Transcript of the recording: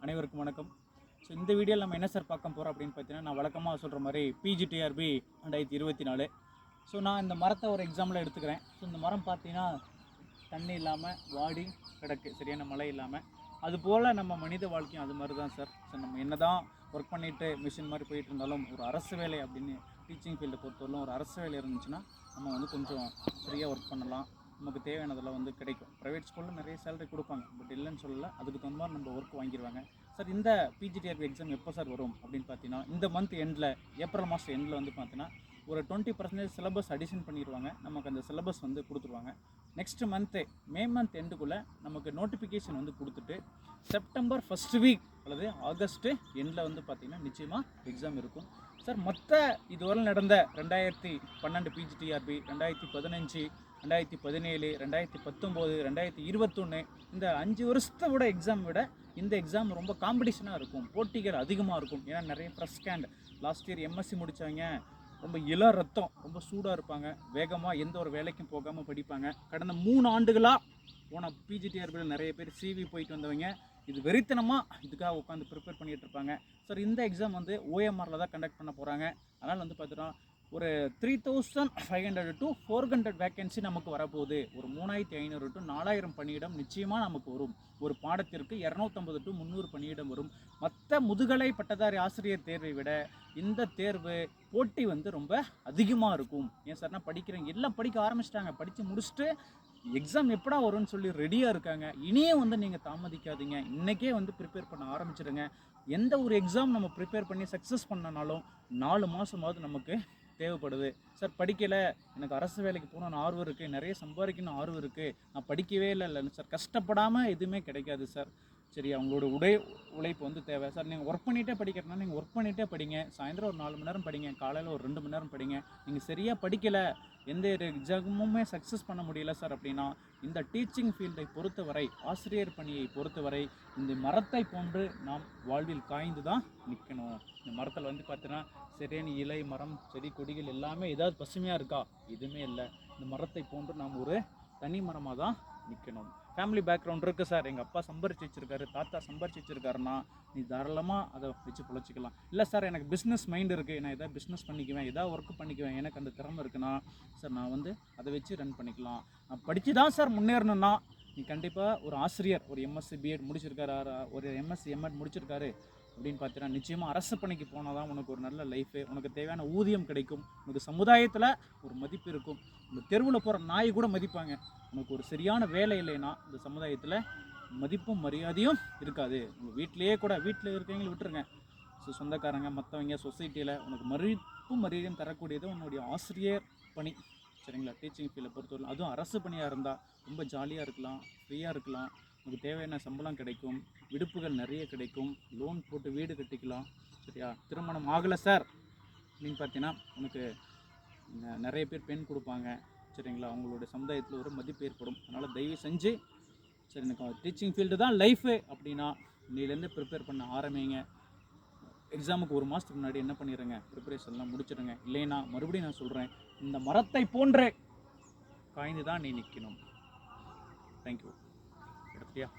அனைவருக்கும் வணக்கம். ஸோ இந்த வீடியோவில் நம்ம என்ன சார் பார்க்க போகிறோம் அப்படின்னு பார்த்தீங்கன்னா, நான் வழக்கமாக சொல்கிற மாதிரி பிஜிடிஆர்பி 2024. ஸோ நான் இந்த மரத்தை ஒரு எக்ஸாம்பிள் எடுத்துக்கிறேன். ஸோ இந்த மரம் பார்த்தீங்கன்னா தண்ணி இல்லாமல் வாடி கிடக்கு, சரியான மழை இல்லாமல். அதுபோல் நம்ம மனித வாழ்க்கையும் அது மாதிரி தான் சார். ஸோ நம்ம என்ன தான் ஒர்க் பண்ணிவிட்டு மிஷின் மாதிரி போயிட்டு இருந்தாலும் ஒரு அரசு வேலை அப்படின்னு டீச்சிங் ஃபீல்டை பொறுத்தவரைக்கும் ஒரு அரசு வேலை இருந்துச்சுன்னா நம்ம கொஞ்சம் ஃப்ரீயாக ஒர்க் பண்ணலாம், நமக்கு தேவையானதெல்லாம் கிடைக்கும். ப்ரைவேட் ஸ்கூலில் நிறைய சேலரி கொடுப்பாங்க, பட் இல்லைன்னு சொல்லலை, அதுக்கு தகுந்த மாதிரி நம்ம ஒர்க் வாங்கிடுவாங்க. சார் இந்த பிஜிடிஆர்பி எக்ஸாம் எப்போ சார் வரும் அப்படின்னு பார்த்தீங்கன்னா, இந்த மந்த் எண்டில், ஏப்ரல் மாதம் எண்டில் பார்த்தீங்கன்னா ஒரு 20% சிலபஸ் அடிஷன் பண்ணிடுவாங்க. நமக்கு அந்த சிலபஸ் கொடுத்துருவாங்க. நெக்ஸ்ட் மந்த்து மே மந்த் எண்டுக்குள்ளே நமக்கு நோட்டிஃபிகேஷன் கொடுத்துட்டு செப்டம்பர் ஃபஸ்ட் வீக் அல்லது ஆகஸ்ட்டு எண்டில் பார்த்தீங்கன்னா நிச்சயமாக எக்ஸாம் இருக்கும். சார் மொத்த இதுவரை நடந்த 2012 பிஜிடிஆர்பி, 2015, 2017, 2019, 2021 இந்த 5 வருஷத்தை விட எக்ஸாம் விட இந்த எக்ஸாம் ரொம்ப காம்படிஷனாக இருக்கும், போட்டிகள் அதிகமாக இருக்கும். ஏன்னா நிறைய press Cantt last year MSc முடித்தவங்க ரொம்ப ரத்தம், ரொம்ப சூடாக இருப்பாங்க, வேகமாக எந்த ஒரு வேலைக்கும் போகாமல் படிப்பாங்க. கடந்த 3 ஆண்டுகளாக போன பிஜிடிஆர்பியில் நிறைய பேர் சிவி போயிட்டு வந்தவங்க இது வெறித்தனமாக இதுக்காக உட்காந்து ப்ரிப்பேர் பண்ணிகிட்டு இருப்பாங்க. சார் இந்த எக்ஸாம் ஓஎம்ஆரில் தான் கண்டக்ட் பண்ண போகிறாங்க. அதனால் பார்த்தீங்கன்னா ஒரு 3500 to 400 வேக்கன்சி நமக்கு வரப்போகுது. ஒரு 3500 to 4000 பணியிடம் நிச்சயமாக நமக்கு வரும். ஒரு பாடத்திற்கு 250 to 300 பணியிடம் வரும். மற்ற முதுகலை பட்டதாரி ஆசிரியர் தேர்வை விட இந்த தேர்வு போட்டி ரொம்ப அதிகமாக இருக்கும். ஏன் சார்னா படிக்கிறவங்க எல்லாம் படிக்க ஆரம்பிச்சிட்டாங்க, படித்து முடிச்சுட்டு எக்ஸாம் எப்படா வரும்னு சொல்லி ரெடியாக இருக்காங்க. இனியும் நீங்கள் தாமதிக்காதீங்க, இன்றைக்கே ப்ரிப்பேர் பண்ண ஆரம்பிச்சிடுங்க. எந்த ஒரு எக்ஸாம் நம்ம ப்ரிப்பேர் பண்ணி சக்ஸஸ் பண்ணனாலும் 4 மாதமாவது நமக்கு தேவைப்படுது. சார் படிக்கலை, எனக்கு அரசு வேலைக்கு போகணுன்னு ஆர்வம் இருக்குது, நிறைய சம்பாதிக்கணும் ஆர்வம் இருக்குது, நான் படிக்கவே இல்லைன்னு சார் கஷ்டப்படாமல் எதுவுமே கிடைக்காது சார். சரி, அவங்களோட உழைப்பு தேவை சார். நீங்கள் ஒர்க் பண்ணிகிட்டே படிக்கிறதுனா நீங்கள் ஒர்க் பண்ணிகிட்டே படிங்க. சாயந்தரம் ஒரு 4 மணி நேரம் படிங்க, காலையில் ஒரு 2 மணி நேரம் படிங்க. நீங்கள் சரியாக படிக்கலை, எந்த எக்ஸாமுமே சக்ஸஸ் பண்ண முடியல சார் அப்படின்னா இந்த டீச்சிங் ஃபீல்டை பொறுத்தவரை, ஆசிரியர் பணியை பொறுத்தவரை இந்த மரத்தை போன்று நாம் வாழ்வில் காய்ந்து தான் நிற்கணும். இந்த மரத்தில் பார்த்தீங்கன்னா சரியான இலை, மரம், செடி, கொடிகள் எல்லாமே ஏதாவது பசுமையாக இருக்கா? எதுவுமே இல்லை. இந்த மரத்தை போன்று நாம் ஒரு தனி மரமாக தான் நிற்கணும். ஃபேமிலி பேக்ரவுண்ட் இருக்குது சார், எங்கள் அப்பா சம்பாரிச்சு வச்சுருக்காரு, தாத்தா சம்பாரிச்சு வச்சுருக்காருன்னா நீ தாராளமாக அதை வச்சு பிழைச்சிக்கலாம். இல்லை சார் எனக்கு பிஸ்னஸ் மைண்ட் இருக்குது, நான் எதாவது பிஸ்னஸ் பண்ணிக்குவேன், எதாவது ஒர்க் பண்ணிக்குவேன், எனக்கு அந்த திறமை இருக்குன்னா சார் நான் அதை வச்சு ரன் பண்ணிக்கலாம். நான் படித்து தான் சார் முன்னேறணுன்னா நீ கண்டிப்பாக ஒரு ஆசிரியர், ஒரு எம்எஸ்சி பிஎட் முடிச்சிருக்காரு, ஒரு எம்எஸ்சி எம்எட் முடிச்சிருக்காரு அப்படின்னு பார்த்தீங்கன்னா நிச்சயமாக அரசு பணிக்கு போனால் தான் உனக்கு ஒரு நல்ல லைஃபு, உனக்கு தேவையான ஊதியம் கிடைக்கும், உனக்கு சமுதாயத்தில் ஒரு மதிப்பு இருக்கும். இந்த தெருவில் போகிற நாய் கூட மதிப்பாங்க. உனக்கு ஒரு சரியான வேலை இல்லைன்னா இந்த சமுதாயத்தில் மதிப்பும் மரியாதையும் இருக்காது. உங்கள் வீட்டிலையே கூட, வீட்டில் இருக்கவங்களை விட்டுருங்க, ஸோ சொந்தக்காரங்க மற்றவங்க சொசைட்டியில் உனக்கு மதிப்பும் மரியாதையும் தரக்கூடியது உன்னுடைய ஆசிரியர் பணி, சரிங்களா? டீச்சிங் ஃபீல்டை பொறுத்தவரை அதுவும் அரசு பணியாக இருந்தால் ரொம்ப ஜாலியாக இருக்கலாம், ஃப்ரீயாக இருக்கலாம், உனக்கு தேவையான சம்பளம் கிடைக்கும், விடுப்புகள் நிறைய கிடைக்கும், லோன் போட்டு வீடு கட்டிக்கலாம், சரியா? திருமணம் ஆகலை சார் அப்படின்னு பார்த்தீங்கன்னா உனக்கு நிறைய பேர் பெண் கொடுப்பாங்க, சரிங்களா? அவங்களோட சமுதாயத்தில் ஒரு மதிப்பு ஏற்படும். அதனால் தயவு செஞ்சு சரி எனக்கு டீச்சிங் ஃபீல்டு தான் லைஃபு அப்படின்னா இன்னிலேருந்து ப்ரிப்பேர் பண்ண ஆரம்பிங்க. எக்ஸாமுக்கு 1 மாதத்துக்கு முன்னாடி என்ன பண்ணிடுங்க, ப்ரிப்பரேஷன்லாம் முடிச்சிடுங்க. இல்லைன்னா மறுபடியும் நான் சொல்கிறேன், இந்த மரத்தை போன்ற காய்ந்து தான் நீ நிற்கணும். தேங்க்யூ. எடுத்துட்டியா?